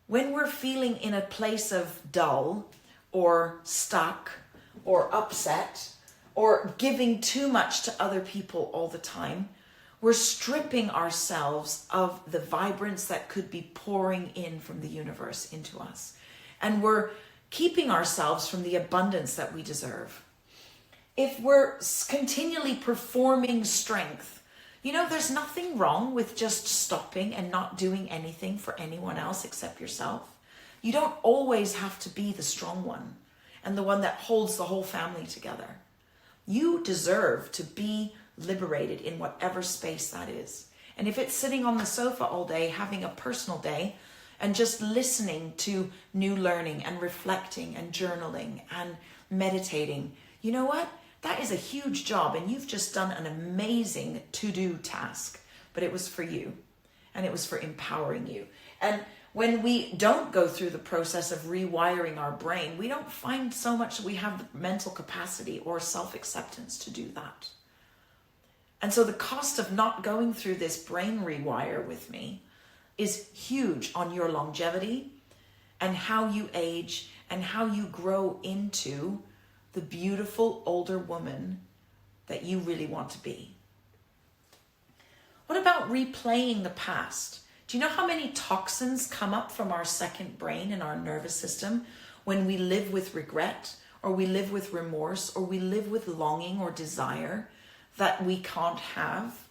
When we're feeling in a place of dull or stuck or upset or giving too much to other people all the time, we're stripping ourselves of the vibrance that could be pouring in from the universe into us. And we're keeping ourselves from the abundance that we deserve. If we're continually performing strength, there's nothing wrong with just stopping and not doing anything for anyone else except yourself. You don't always have to be the strong one and the one that holds the whole family together. You deserve to be liberated in whatever space that is. And if it's sitting on the sofa all day, having a personal day, and just listening to new learning and reflecting and journaling and meditating, you know what? That is a huge job, and you've just done an amazing to-do task, but it was for you, and it was for empowering you. And when we don't go through the process of rewiring our brain, we don't find so much that we have the mental capacity or self-acceptance to do that. And so the cost of not going through this brain rewire with me is huge on your longevity and how you age and how you grow into the beautiful older woman that you really want to be. What about replaying the past? Do you know how many toxins come up from our second brain and our nervous system when we live with regret, or we live with remorse, or we live with longing or desire that we can't have?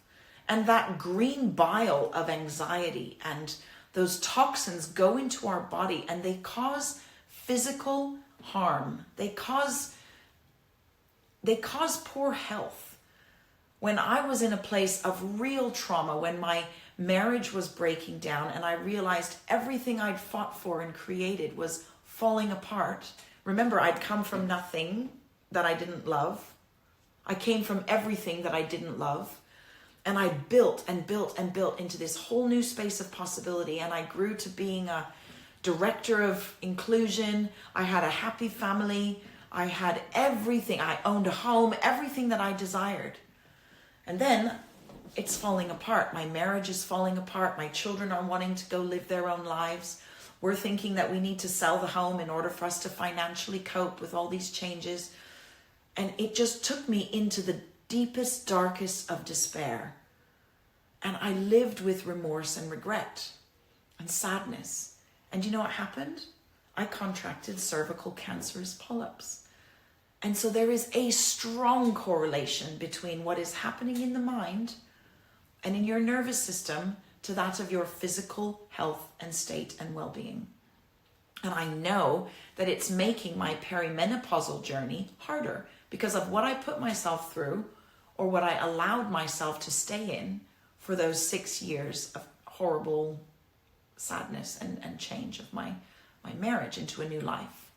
And that green bile of anxiety and those toxins go into our body and they cause physical harm. They cause poor health. When I was in a place of real trauma, when my marriage was breaking down and I realized everything I'd fought for and created was falling apart. Remember, I'd come from nothing that I didn't love. I came from everything that I didn't love. And I built and built and built into this whole new space of possibility. And I grew to being a director of inclusion. I had a happy family. I had everything. I owned a home, everything that I desired. And then it's falling apart. My marriage is falling apart. My children are wanting to go live their own lives. We're thinking that we need to sell the home in order for us to financially cope with all these changes. And it just took me into the deepest, darkest of despair. And I lived with remorse and regret and sadness. And you know what happened? I contracted cervical cancerous polyps. And so there is a strong correlation between what is happening in the mind and in your nervous system to that of your physical health and state and well-being. And I know that it's making my perimenopausal journey harder because of what I put myself through or what I allowed myself to stay in for those 6 years of horrible sadness and change of my marriage into a new life.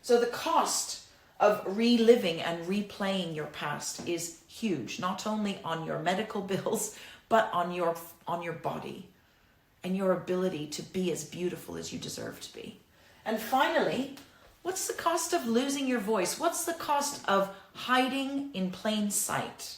So the cost of reliving and replaying your past is huge, not only on your medical bills, but on your body and your ability to be as beautiful as you deserve to be. And finally, what's the cost of losing your voice? What's the cost of hiding in plain sight?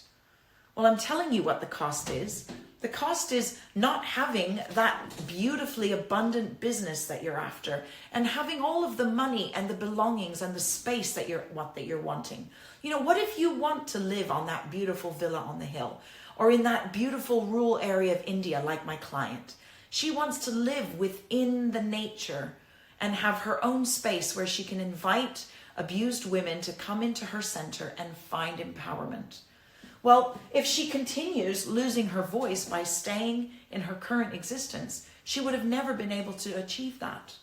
Well, I'm telling you what the cost is. The cost is not having that beautifully abundant business that you're after and having all of the money and the belongings and the space that you're wanting. You know, what if you want to live on that beautiful villa on the hill or in that beautiful rural area of India like my client? She wants to live within the nature and have her own space where she can invite abused women to come into her center and find empowerment. Well, if she continues losing her voice by staying in her current existence, she would have never been able to achieve that.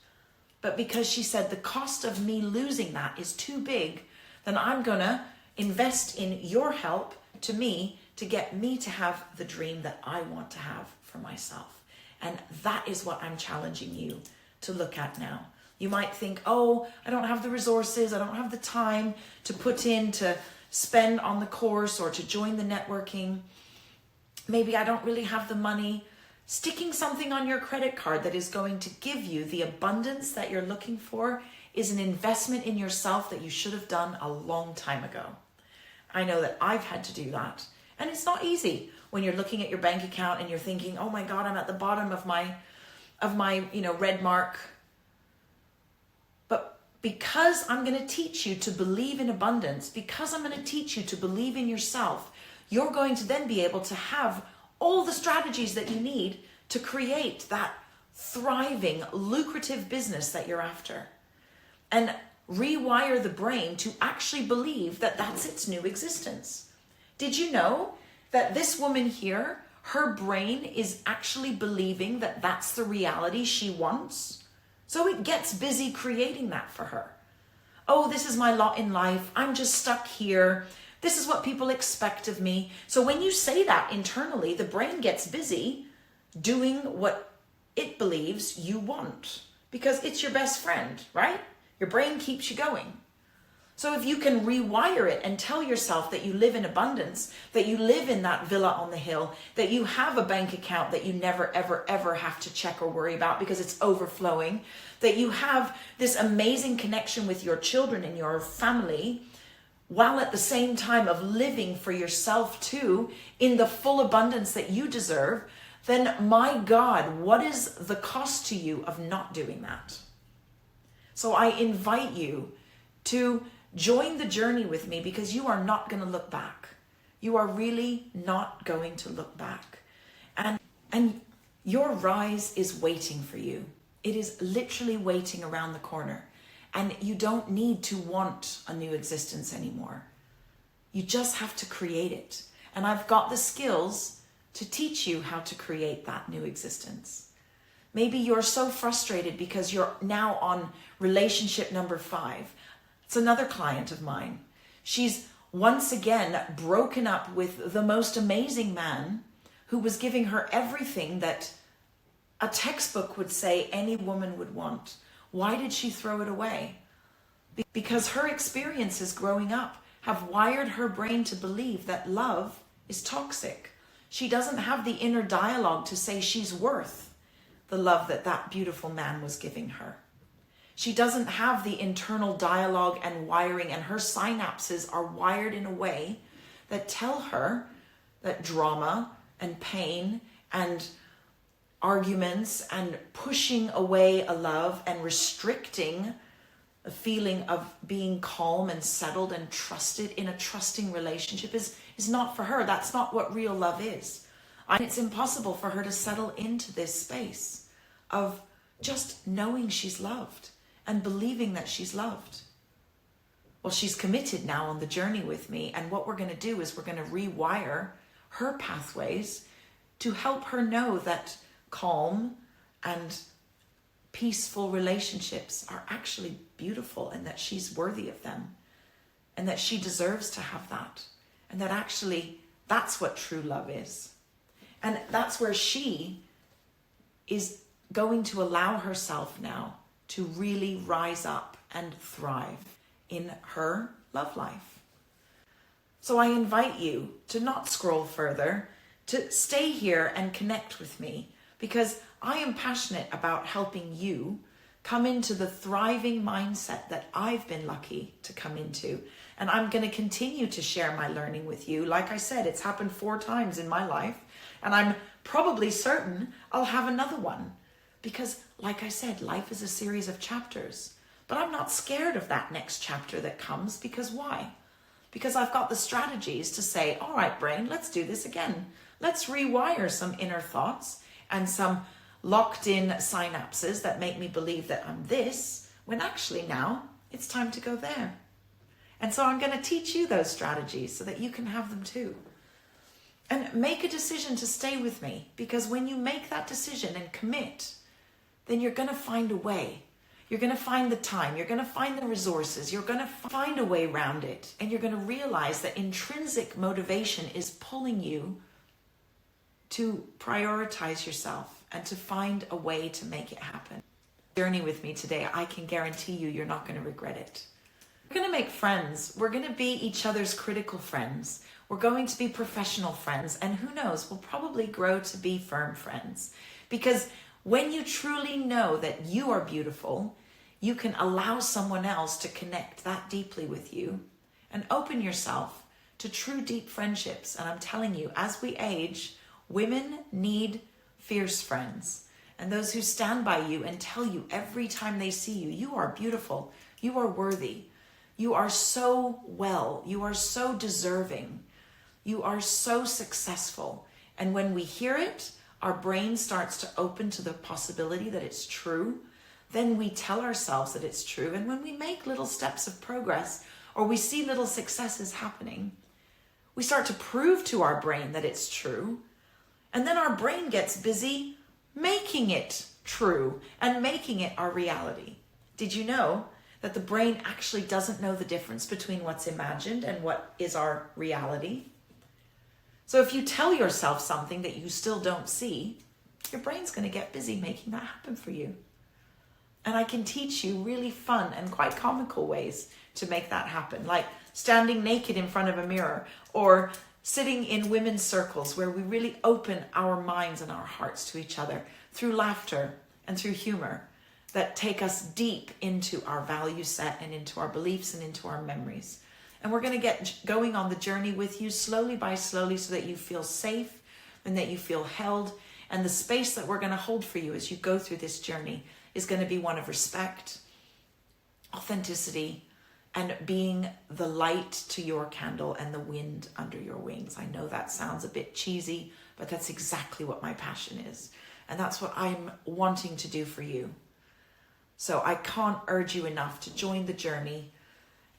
But because she said the cost of me losing that is too big, then I'm going to invest in your help to me to get me to have the dream that I want to have for myself. And that is what I'm challenging you to look at now. You might think, oh, I don't have the resources, I don't have the time to put in to spend on the course or to join the networking. Maybe I don't really have the money. Sticking something on your credit card that is going to give you the abundance that you're looking for is an investment in yourself that you should have done a long time ago. I know that I've had to do that. And it's not easy when you're looking at your bank account and you're thinking, oh my God, I'm at the bottom of my red mark. But because I'm going to teach you to believe in abundance, because I'm going to teach you to believe in yourself, you're going to then be able to have all the strategies that you need to create that thriving, lucrative business that you're after. And rewire the brain to actually believe that that's its new existence. Did you know that this woman here, her brain is actually believing that that's the reality she wants? So it gets busy creating that for her. Oh, this is my lot in life. I'm just stuck here. This is what people expect of me. So when you say that internally, the brain gets busy doing what it believes you want because it's your best friend, right? Your brain keeps you going. So if you can rewire it and tell yourself that you live in abundance, that you live in that villa on the hill, that you have a bank account that you never, ever, ever have to check or worry about because it's overflowing, that you have this amazing connection with your children and your family, while at the same time of living for yourself too, in the full abundance that you deserve, then my God, what is the cost to you of not doing that? So I invite you to join the journey with me because you are not going to look back. You are really not going to look back. And your rise is waiting for you. It is literally waiting around the corner. And you don't need to want a new existence anymore. You just have to create it. And I've got the skills to teach you how to create that new existence. Maybe you're so frustrated because you're now on relationship number 5. It's another client of mine. She's once again broken up with the most amazing man who was giving her everything that a textbook would say any woman would want. Why did she throw it away? Because her experiences growing up have wired her brain to believe that love is toxic. She doesn't have the inner dialogue to say she's worth the love that that beautiful man was giving her. She doesn't have the internal dialogue and wiring, and her synapses are wired in a way that tell her that drama and pain and arguments and pushing away a love and restricting a feeling of being calm and settled and trusted in a trusting relationship is not for her. That's not what real love is. And it's impossible for her to settle into this space of just knowing she's loved and believing that she's loved. Well, she's committed now on the journey with me, and what we're going to do is we're going to rewire her pathways to help her know that calm and peaceful relationships are actually beautiful, and that she's worthy of them, and that she deserves to have that, and that actually that's what true love is. And that's where she is going to allow herself now to really rise up and thrive in her love life. So I invite you to not scroll further, to stay here and connect with me, because I am passionate about helping you come into the thriving mindset that I've been lucky to come into. And I'm going to continue to share my learning with you. Like I said, it's happened 4 times in my life, and I'm probably certain I'll have another one. Because, like I said, life is a series of chapters. But I'm not scared of that next chapter that comes, because why? Because I've got the strategies to say, all right, brain, let's do this again. Let's rewire some inner thoughts and some locked in synapses that make me believe that I'm this, when actually now it's time to go there. And so I'm going to teach you those strategies so that you can have them too. And make a decision to stay with me, because when you make that decision and commit, then you're going to find a way. You're going to find the time. You're going to find the resources. You're going to find a way around it. And you're going to realize that intrinsic motivation is pulling you to prioritize yourself and to find a way to make it happen. Journey with me today, I can guarantee you, you're not going to regret it. We're going to make friends. We're going to be each other's critical friends. We're going to be professional friends. And who knows, we'll probably grow to be firm friends. Because when you truly know that you are beautiful, you can allow someone else to connect that deeply with you and open yourself to true deep friendships. And I'm telling you, as we age, women need fierce friends, and those who stand by you and tell you every time they see you, you are beautiful, you are worthy, you are so well, you are so deserving, you are so successful. And when we hear it, our brain starts to open to the possibility that it's true. Then we tell ourselves that it's true. And when we make little steps of progress, or we see little successes happening, we start to prove to our brain that it's true. And then our brain gets busy making it true and making it our reality. Did you know that the brain actually doesn't know the difference between what's imagined and what is our reality? So if you tell yourself something that you still don't see, your brain's going to get busy making that happen for you. And I can teach you really fun and quite comical ways to make that happen, like standing naked in front of a mirror, or sitting in women's circles where we really open our minds and our hearts to each other through laughter and through humor that take us deep into our value set and into our beliefs and into our memories. And we're going to get going on the journey with you slowly by slowly, so that you feel safe and that you feel held. And the space that we're going to hold for you as you go through this journey is going to be one of respect, authenticity, and being the light to your candle and the wind under your wings. I know that sounds a bit cheesy, but that's exactly what my passion is. And that's what I'm wanting to do for you. So I can't urge you enough to join the journey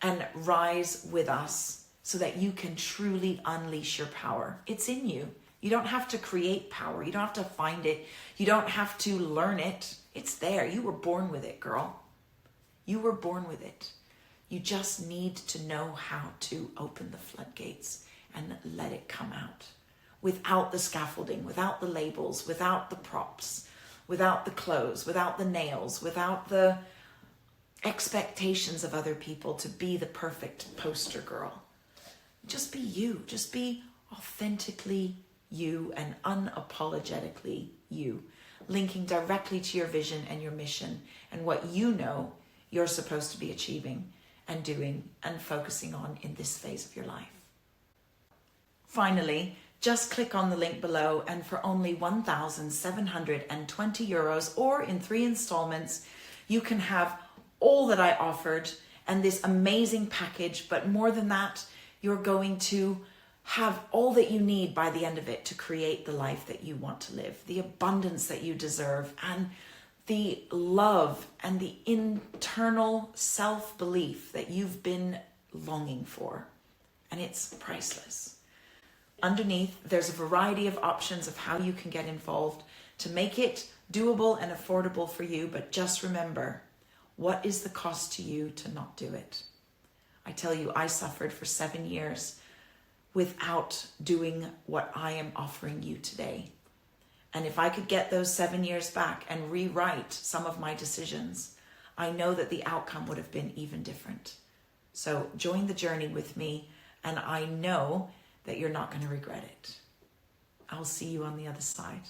and rise with us so that you can truly unleash your power. It's in you. You don't have to create power. You don't have to find it. You don't have to learn it. It's there. You were born with it, girl. You were born with it. You just need to know how to open the floodgates and let it come out without the scaffolding, without the labels, without the props, without the clothes, without the nails, without the expectations of other people to be the perfect poster girl. Just be you. Just be authentically you and unapologetically you, linking directly to your vision and your mission and what you know you're supposed to be achieving and doing and focusing on in this phase of your life. Finally, just click on the link below, and for only 1,720 euros or in 3 installments, you can have all that I offered and this amazing package. But more than that, you're going to have all that you need by the end of it to create the life that you want to live, the abundance that you deserve, and the love and the internal self-belief that you've been longing for. And it's priceless. Underneath, there's a variety of options of how you can get involved to make it doable and affordable for you. But just remember, what is the cost to you to not do it? I tell you, I suffered for 7 years without doing what I am offering you today. And if I could get those 7 years back and rewrite some of my decisions, I know that the outcome would have been even different. So join the journey with me, and I know that you're not going to regret it. I'll see you on the other side.